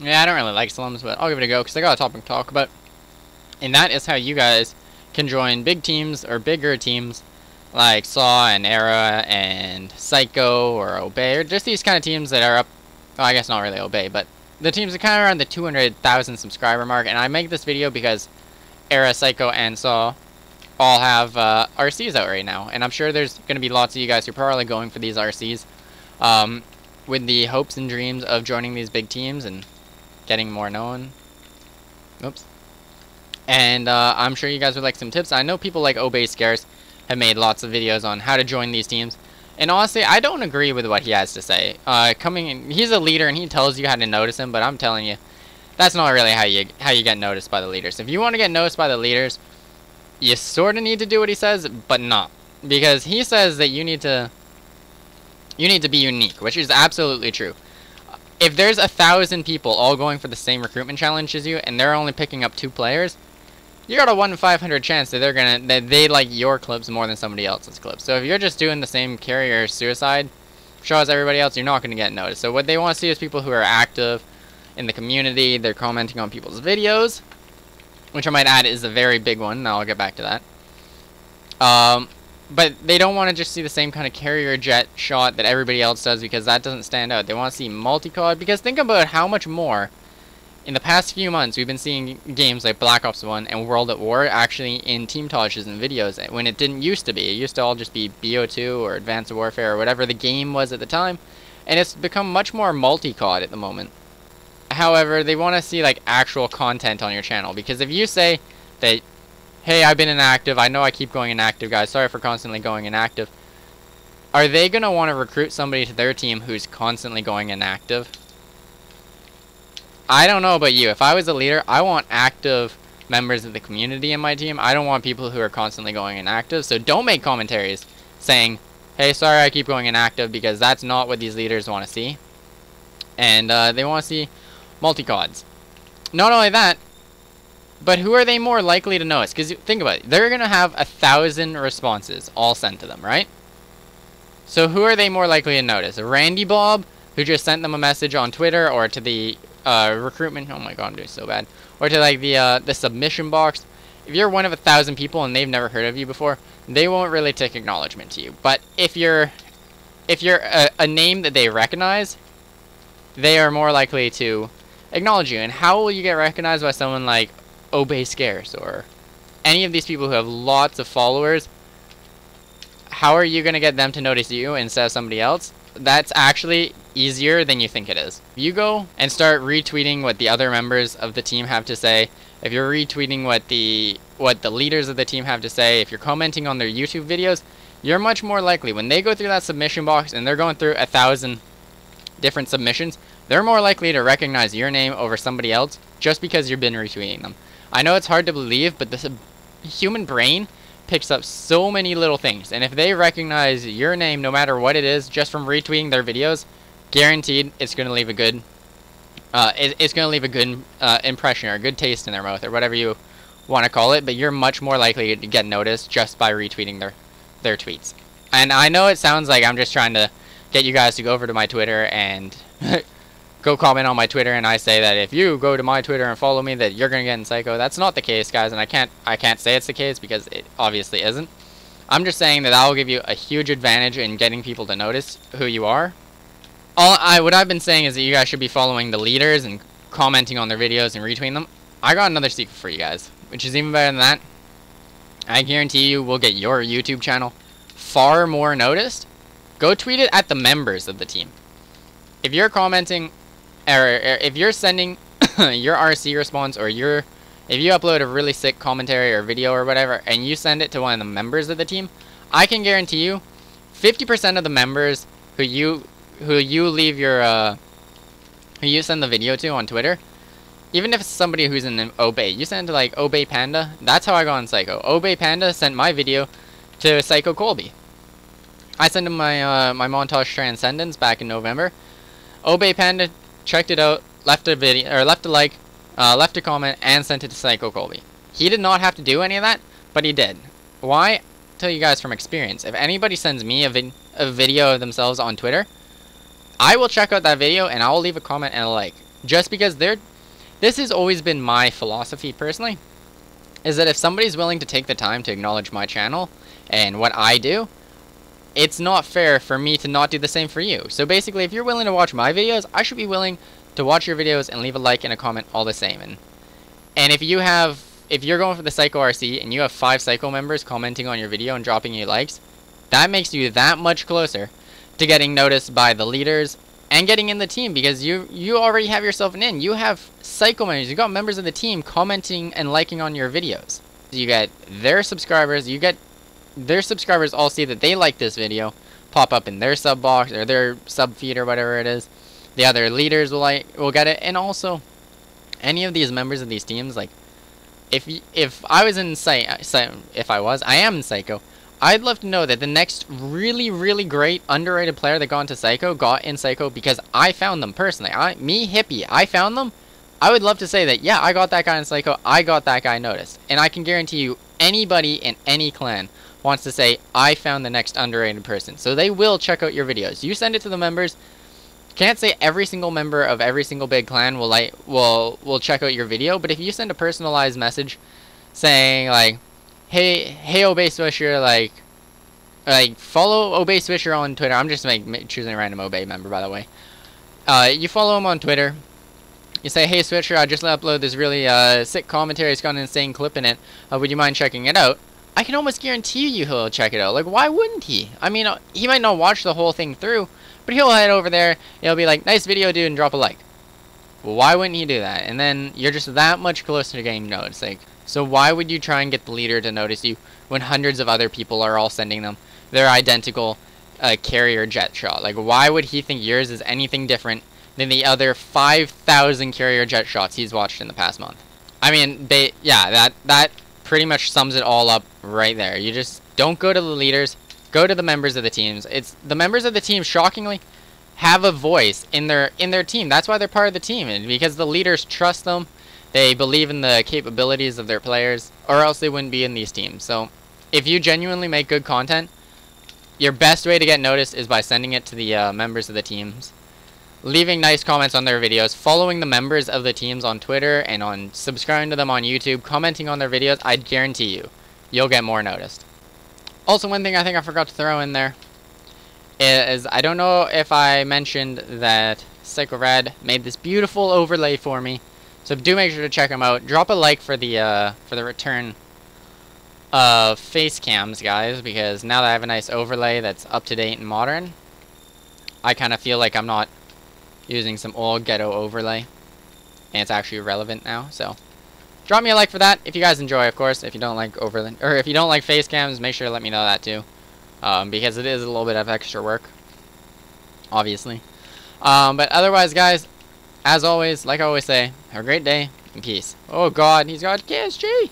Yeah, I don't really like slums, but I'll give it a go because I got a topic to talk about. And that is how you guys can join big teams or bigger teams like Saw and eRa and PsyQo or Obey, or just these kind of teams that are up. Well, I guess not really Obey, but the teams that kind of around the 200,000 subscriber mark. And I make this video because eRa, PsyQo, and Saw all have RCs out right now, and I'm sure there's going to be lots of you guys who are probably going for these RCs with the hopes and dreams of joining these big teams and getting more known. Oops. And I'm sure you guys would like some tips. I know people like Obey Scarce have made lots of videos on how to join these teams, and honestly, I don't agree with what he has to say. He's a leader and he tells you how to notice him, but I'm telling you, that's not really how you get noticed by the leaders. If you want to get noticed by the leaders, you sort of need to do what he says, but not, because he says that you need to be unique, which is absolutely true. If there's 1,000 people all going for the same recruitment challenge as you, and they're only picking up 2 players, you got a 1 in 500 chance that they like your clips more than somebody else's clips. So if you're just doing the same carrier suicide show as everybody else, you're not going to get noticed. So what they want to see is people who are active in the community. They're commenting on people's videos, which I might add is a very big one. Now I'll get back to that. But they don't want to just see the same kind of carrier jet shot that everybody else does, because that doesn't stand out. They want to see multi-COD, because think about how much more in the past few months we've been seeing games like Black Ops 1 and World at War actually in team touches and videos, when it didn't used to be. It used to all just be BO2 or Advanced Warfare or whatever the game was at the time, and it's become much more multi-COD at the moment. However, they want to see like actual content on your channel, because if you say that, hey, I've been inactive, I know I keep going inactive, guys, sorry for constantly going inactive, are they going to want to recruit somebody to their team who's constantly going inactive? I don't know about you. If I was a leader, I want active members of the community in my team. I don't want people who are constantly going inactive. So don't make commentaries saying, hey, sorry I keep going inactive, because that's not what these leaders want to see. And they want to see multi-CODs. Not only that, but who are they more likely to notice? Because think about it. They're going to have 1,000 responses all sent to them, right? So who are they more likely to notice? Randy Bob, who just sent them a message on Twitter, or to the recruitment, oh my god, I'm doing so bad, or to like the submission box. If you're one of 1,000 people and they've never heard of you before, they won't really take acknowledgement to you. But if you're a name that they recognize, they are more likely to acknowledge you. And how will you get recognized by someone like Obey Scarce or any of these people who have lots of followers? How are you going to get them to notice you instead of somebody else? That's actually easier than you think it is. You go and start retweeting what the other members of the team have to say. If you're retweeting what the leaders of the team have to say, if you're commenting on their YouTube videos, you're much more likely, when they go through that submission box and they're going through 1,000 different submissions, they're more likely to recognize your name over somebody else just because you've been retweeting them. I know it's hard to believe, but the human brain picks up so many little things, and if they recognize your name, no matter what it is, just from retweeting their videos, guaranteed it's going to leave a good impression or a good taste in their mouth, or whatever you want to call it. But you're much more likely to get noticed just by retweeting their tweets. And I know it sounds like I'm just trying to get you guys to go over to my Twitter and go comment on my Twitter, and I say that if you go to my Twitter and follow me, that you're gonna get in PsyQo. That's not the case, guys, and I can't say it's the case because it obviously isn't. I'm just saying that will give you a huge advantage in getting people to notice who you are. What I've been saying is that you guys should be following the leaders and commenting on their videos and retweeting them. I got another secret for you guys, which is even better than that. I guarantee you will get your YouTube channel far more noticed. Go tweet it at the members of the team. If you're commenting, or if you're sending your RC response, or if you upload a really sick commentary or video or whatever, and you send it to one of the members of the team, I can guarantee you 50% of the members who you leave your who you send the video to on Twitter, even if it's somebody who's in Obey, you send it to like Obey Panda. That's how I got on PsyQo. Obey Panda sent my video to PsyQo Colby. I sent him my my montage Transcendence back in November. Obey Panda checked it out, left a video, or left a like, left a comment, and sent it to PsyQo Colby. He did not have to do any of that, but he did. Why? I'll tell you guys from experience. If anybody sends me a video of themselves on Twitter, I will check out that video and I will leave a comment and a like. just because this has always been my philosophy personally, is that if somebody's willing to take the time to acknowledge my channel and what I do, it's not fair for me to not do the same for you. So basically, if you're willing to watch my videos, I should be willing to watch your videos and leave a like and a comment all the same. And if you're going for the PsyQo RC and you have 5 PsyQo members commenting on your video and dropping you likes, that makes you that much closer to getting noticed by the leaders and getting in the team, because you already have yourself in. You have PsyQo members, you got members of the team commenting and liking on your videos. You get their subscribers, their subscribers all see that they like this video, pop up in their sub box or their sub feed or whatever it is. The other leaders will get it, and also any of these members of these teams, like if I was in I am in PsyQo, I'd love to know that the next really, really great underrated player that got into PsyQo got in PsyQo because I found them personally. Me, Hippie, I found them. I would love to say that, yeah, I got that guy in PsyQo, I got that guy noticed. And I can guarantee you, anybody in any clan wants to say, I found the next underrated person. So they will check out your videos. You send it to the members. Can't say every single member of every single big clan will check out your video, but if you send a personalized message saying like, hey Obey Swisher, like follow Obey Swisher on Twitter. I'm just choosing a random Obey member, by the way. You follow him on Twitter. You say, hey Swisher, I just uploaded this really sick commentary. It's got an insane clip in it. Would you mind checking it out? I can almost guarantee you he'll check it out. Like, why wouldn't he? I mean, he might not watch the whole thing through, but he'll head over there, he'll be like, nice video, dude, and drop a like. Well, why wouldn't he do that? And then you're just that much closer to getting noticed. Like, so why would you try and get the leader to notice you when hundreds of other people are all sending them their identical carrier jet shot? Like, why would he think yours is anything different than the other 5,000 carrier jet shots he's watched in the past month? I mean, that pretty much sums it all up right there. You just don't go to the leaders, go to the members of the teams. It's the members of the team, shockingly, have a voice in their team. That's why they're part of the team, and because the leaders trust them, they believe in the capabilities of their players, or else they wouldn't be in these teams. So if you genuinely make good content, your best way to get noticed is by sending it to the members of the teams, leaving nice comments on their videos, following the members of the teams on Twitter, and on subscribing to them on YouTube, commenting on their videos. I guarantee you'll get more noticed. Also, one thing I think I forgot to throw in there is, I don't know if I mentioned that PsyQo Red made this beautiful overlay for me, so do make sure to check them out. Drop a like for the return of face cams, guys, because now that I have a nice overlay that's up to date and modern, I kind of feel like I'm not using some old ghetto overlay, and it's actually relevant now. So drop me a like for that if you guys enjoy, of course. If you don't like overlay, or if you don't like face cams, make sure to let me know that too, because it is a little bit of extra work, obviously. But otherwise, guys, as always, like I always say, have a great day and peace. Oh God, he's got KSG.